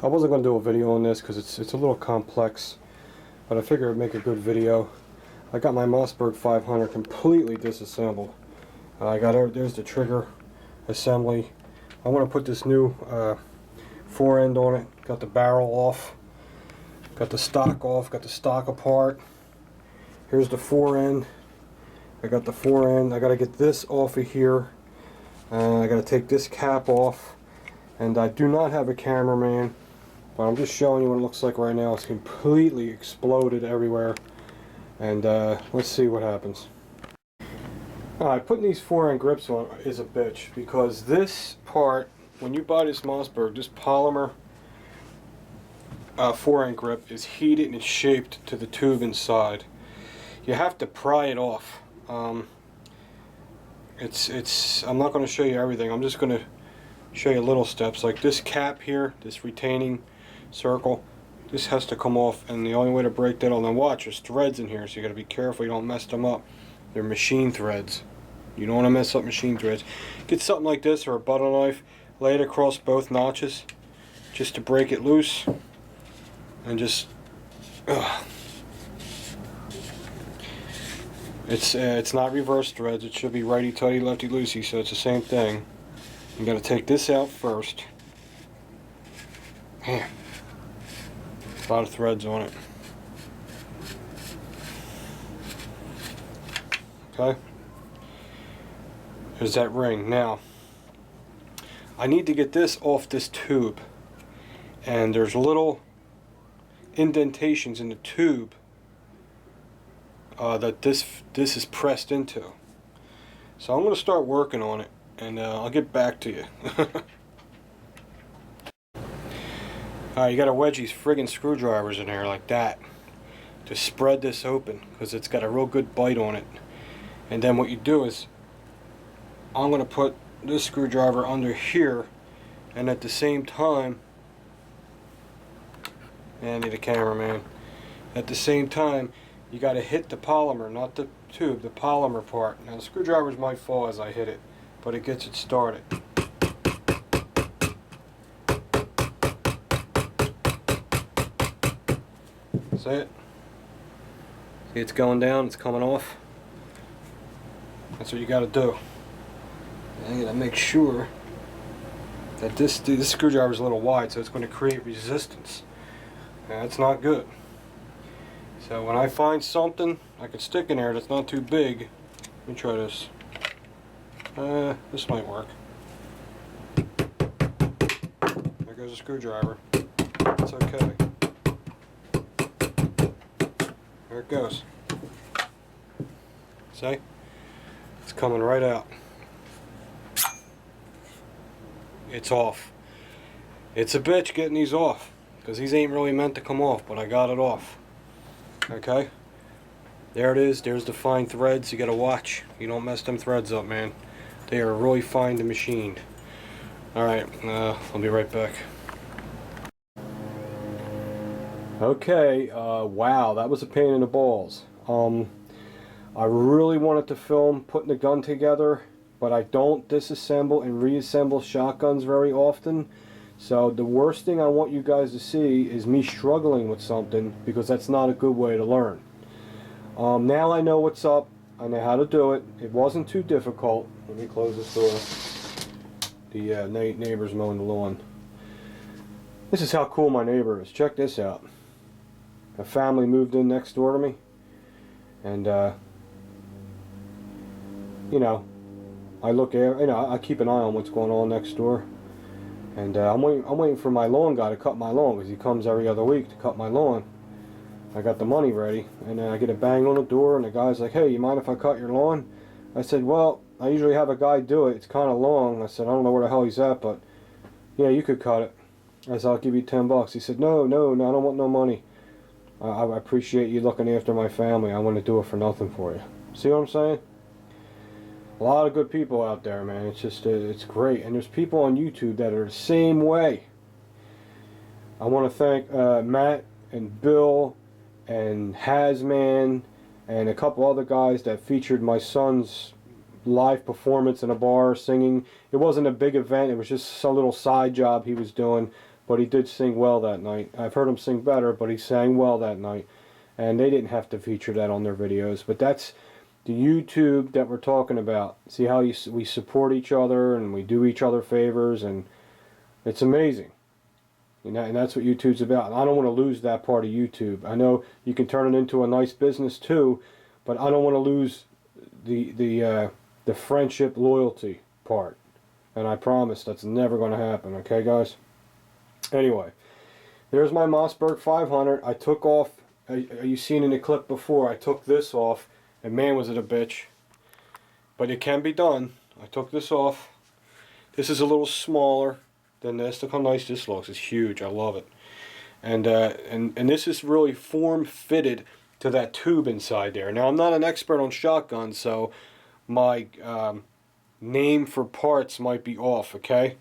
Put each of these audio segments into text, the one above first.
I wasn't going to do a video on this because it's a little complex, but I figured it'd make a good video. I got my Mossberg 500 completely disassembled. There's the trigger assembly. I want to put this new fore end on it. Got the barrel off. Got the stock off. Got the stock apart. Here's the fore end. I got the fore end. I got to get this off of here. I got to take this cap off. And I do not have a cameraman, but I'm just showing you what it looks like right now. It's completely exploded everywhere. And let's see what happens. Alright, putting these fore end grips on is a bitch, because this part, when you buy this Mossberg, this polymer fore end grip is heated and it's shaped to the tube inside. You have to pry it off. I'm not going to show you everything. I'm just going to show you little steps. Like this cap here, this retaining circle, this has to come off, and the only way to break that, now watch, there's threads in here, so you got to be careful you don't mess them up. They're machine threads. You don't want to mess up machine threads. Get something like this or a butter knife, lay it across both notches just to break it loose, and just it's not reverse threads. It should be righty tighty lefty loosey, so it's the same thing. You got to take this out first. Man, a lot of threads on it. Okay, there's that ring. Now I need to get this off this tube, and there's little indentations in the tube that this is pressed into. So I'm going to start working on it, and I'll get back to you. Alright, you got to wedge these friggin' screwdrivers in there like that to spread this open, because it's got a real good bite on it. And then what you do is, I'm going to put this screwdriver under here, and at the same time, I need a cameraman. At the same time, you got to hit the polymer, not the tube, the polymer part. Now the screwdrivers might fall as I hit it, but it gets it started. See it? See, it's going down, it's coming off. That's what you got to do. And you got to make sure that this screwdriver is a little wide, so it's going to create resistance. And that's not good. So when I find something I can stick in there that's not too big, let me try this. This might work. There goes a screwdriver. It's okay. There it goes. See? It's coming right out. It's off. It's a bitch getting these off, because these ain't really meant to come off, but I got it off. Okay? There it is. There's the fine threads. You gotta watch. You don't mess them threads up, man. They are really fine to machined. Alright, I'll be right back. Okay, wow, that was a pain in the balls. I really wanted to film putting the gun together, but I don't disassemble and reassemble shotguns very often. So the worst thing I want you guys to see is me struggling with something, because that's not a good way to learn. Now I know what's up. I know how to do it. It wasn't too difficult. Let me close this door. The neighbor's mowing the lawn. This is how cool my neighbor is. Check this out. A family moved in next door to me, and you know, I keep an eye on what's going on next door. And I'm waiting for my lawn guy to cut my lawn, because he comes every other week to cut my lawn. I got the money ready, and then I get a bang on the door, and the guy's like, "Hey, you mind if I cut your lawn?" I said, "Well, I usually have a guy do it. It's kind of long." I said, "I don't know where the hell he's at, but yeah, you could cut it." I said, "I'll give you $10. He said, No, I don't want no money. I appreciate you looking after my family. I want to do it for nothing for you." See what I'm saying? A lot of good people out there, man. It's just, it's great. And there's people on YouTube that are the same way. I want to thank Matt and Bill and Hazman and a couple other guys that featured my son's live performance in a bar singing. It wasn't a big event. It was just some little side job he was doing. but he did sing well that night. I've heard him sing better, but he sang well that night. And they didn't have to feature that on their videos. But that's the YouTube that we're talking about. See how we support each other and we do each other favors, and it's amazing. And that's what YouTube's about. I don't want to lose that part of YouTube. I know you can turn it into a nice business too, but I don't want to lose the friendship, loyalty part. And I promise that's never going to happen. Okay, guys? Anyway, there's my Mossberg 500. I took off. You seen in the clip before, I took this off, and man was it a bitch. But it can be done. I took this off. This is a little smaller than this. Look how nice this looks. It's huge. I love it. And this is really form fitted to that tube inside there. Now I'm not an expert on shotguns, so my name for parts might be off, okay?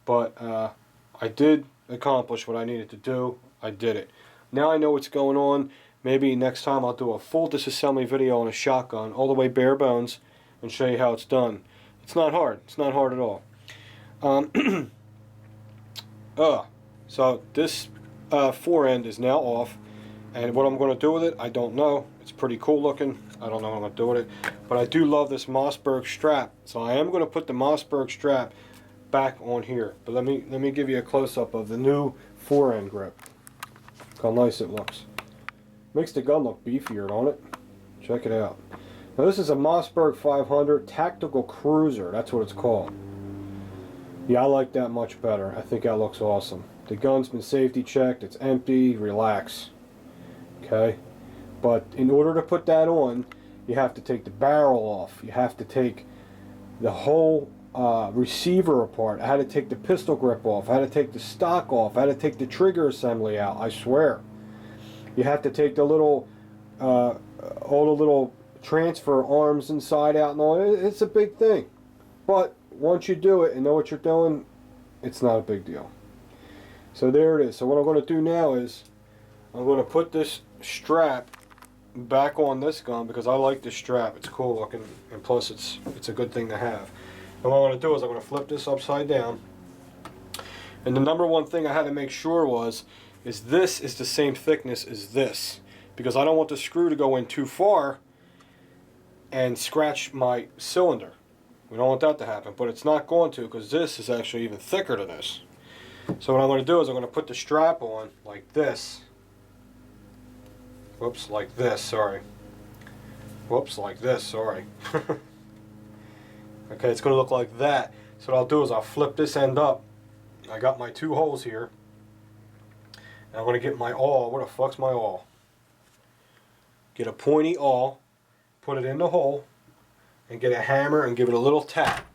But I did accomplish what I needed to do. I did it. Now I know what's going on. Maybe next time I'll do a full disassembly video on a shotgun, all the way bare bones, and show you how it's done. It's not hard. It's not hard at all. So this fore end is now off, and what I'm going to do with it, I don't know. It's pretty cool looking. I don't know what I'm going to do with it, but I do love this Mossberg strap. So I am going to put the Mossberg strap back on here. But let me give you a close-up of the new fore end grip. Look how nice it looks. Makes the gun look beefier, don't it? Check it out. Now this is a Mossberg 500 Tactical Cruiser. That's what it's called. Yeah, I like that much better. I think that looks awesome. The gun's been safety checked. It's empty. Relax. Okay? But in order to put that on, you have to take the barrel off. You have to take the whole receiver apart. I had to take the pistol grip off. I had to take the stock off. I had to take the trigger assembly out. I swear. You have to take the little, all the little transfer arms inside out and all. It's a big thing. But once you do it and know what you're doing, it's not a big deal. So there it is. So what I'm going to do now is I'm going to put this strap back on this gun because I like this strap. It's cool looking, and plus it's a good thing to have. And what I'm going to do is I'm going to flip this upside down. And the number one thing I had to make sure is this is the same thickness as this, because I don't want the screw to go in too far and scratch my cylinder. We don't want that to happen, but it's not going to, because this is actually even thicker than this. So what I'm going to do is I'm going to put the strap on like this. Whoops, like this, sorry. Whoops, like this, sorry. Okay, it's going to look like that. So what I'll do is I'll flip this end up. I got my two holes here. And I'm going to get my awl. Where the fuck's my awl? Get a pointy awl, put it in the hole, and get a hammer and give it a little tap.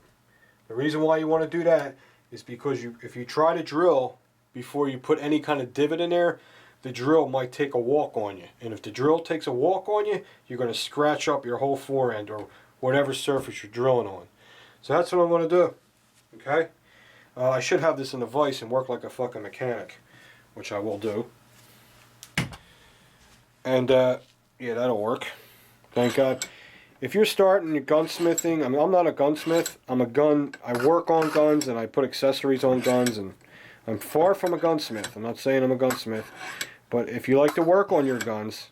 The reason why you want to do that is because if you try to drill before you put any kind of divot in there, the drill might take a walk on you. And if the drill takes a walk on you, you're going to scratch up your whole fore end or whatever surface you're drilling on. So that's what I'm going to do. Okay? I should have this in a vise and work like a fucking mechanic, which I will do. And yeah, that'll work. Thank God. If you're starting your gunsmithing, I mean, I'm not a gunsmith. I work on guns and I put accessories on guns, and I'm far from a gunsmith. I'm not saying I'm a gunsmith. But if you like to work on your guns,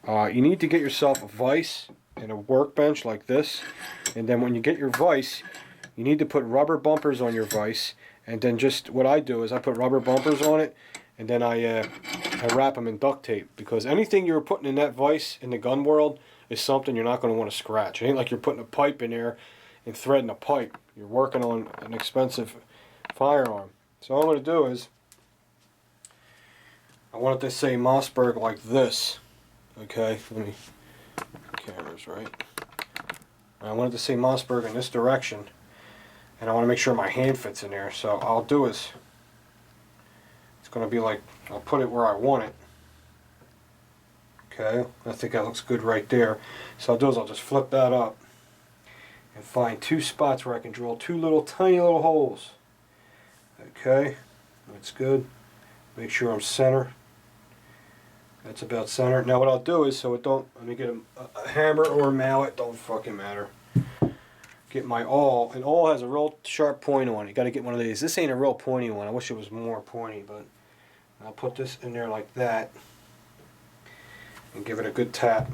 you need to get yourself a vise and a workbench like this. And then when you get your vise, you need to put rubber bumpers on your vise. And then just what I do is I put rubber bumpers on it, and then I wrap them in duct tape. Because anything you're putting in that vise in the gun world is something you're not going to want to scratch. It ain't like you're putting a pipe in there and threading a pipe. You're working on an expensive firearm. So all I'm going to do is, I want it to say Mossberg like this. Okay, let me, camera's right. I want it to say Mossberg in this direction. And I want to make sure my hand fits in there. So all I'll do is, it's going to be like, I'll put it where I want it. Okay, I think that looks good right there. So I'll do is I'll just flip that up and find two spots where I can drill two little tiny little holes. Okay, that's good. Make sure I'm center. That's about center. Now what I'll do is, so it don't, let me get a hammer or a mallet, don't fucking matter. get my awl, and awl has a real sharp point on it. You got to get one of these. This ain't a real pointy one. I wish it was more pointy, but I'll put this in there like that and give it a good tap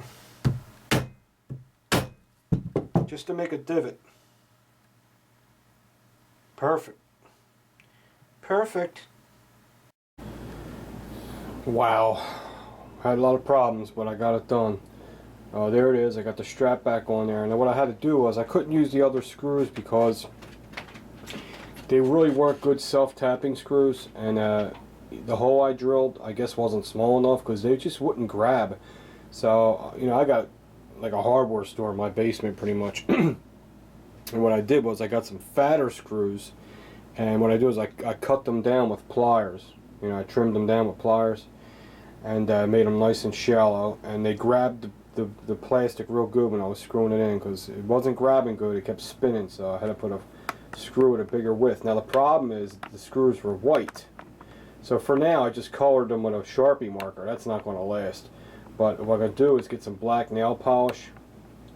just to make a divot. Perfect. Perfect. Wow. I had a lot of problems, but I got it done. There it is. I got the strap back on there. And what I had to do was I couldn't use the other screws because they really weren't good self-tapping screws. And the hole I drilled, I guess, wasn't small enough because they just wouldn't grab. So, you know, I got like a hardware store in my basement pretty much. And what I did was I got some fatter screws. And what I do is I cut them down with pliers. You know, I trimmed them down with pliers. And made them nice and shallow. And they grabbed the plastic real good when I was screwing it in because it wasn't grabbing good. It kept spinning, so I had to put a screw with a bigger width. Now the problem is the screws were white, so for now I just colored them with a Sharpie marker. That's not going to last. But what I'm going to do is get some black nail polish.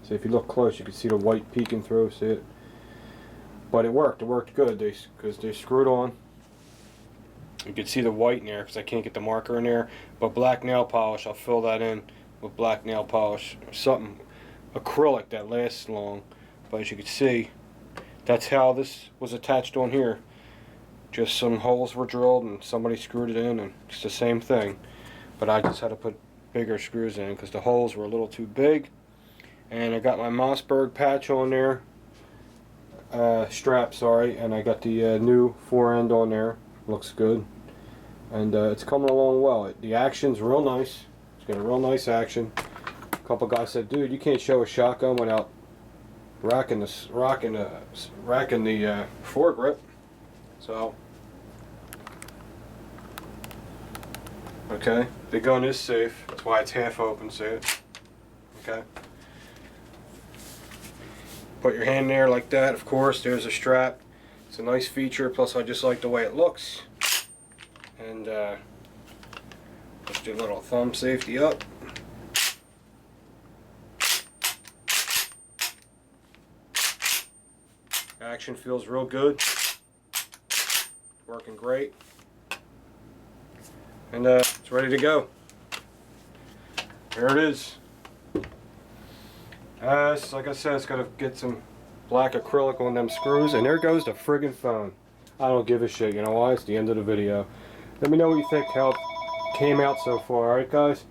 So if you look close, you can see the white peeking through. See it? But it worked. It worked good because they screwed on. You can see the white in there because I can't get the marker in there. But black nail polish, I'll fill that in with black nail polish, something acrylic that lasts long. But as you can see, that's how this was attached on here. Just some holes were drilled and somebody screwed it in, and it's the same thing. But I just had to put bigger screws in because the holes were a little too big. And I got my Mossberg patch on there, strap, sorry, and I got the new fore end on there. Looks good, and it's coming along well. The action's real nice. It's got a real nice action. A couple guys said, "Dude, you can't show a shotgun without racking the foregrip." So, okay, the gun is safe. That's why it's half open. See it? Okay. Put your hand there like that. Of course, there's a strap. It's a nice feature. Plus, I just like the way it looks. And just do a little thumb safety up. Action feels real good. Working great. And it's ready to go. There it is. So like I said, it's got to get some black acrylic on them screws. And there goes the friggin' phone. I don't give a shit. You know why? It's the end of the video. Let me know what you think, how it came out so far. Alright, guys?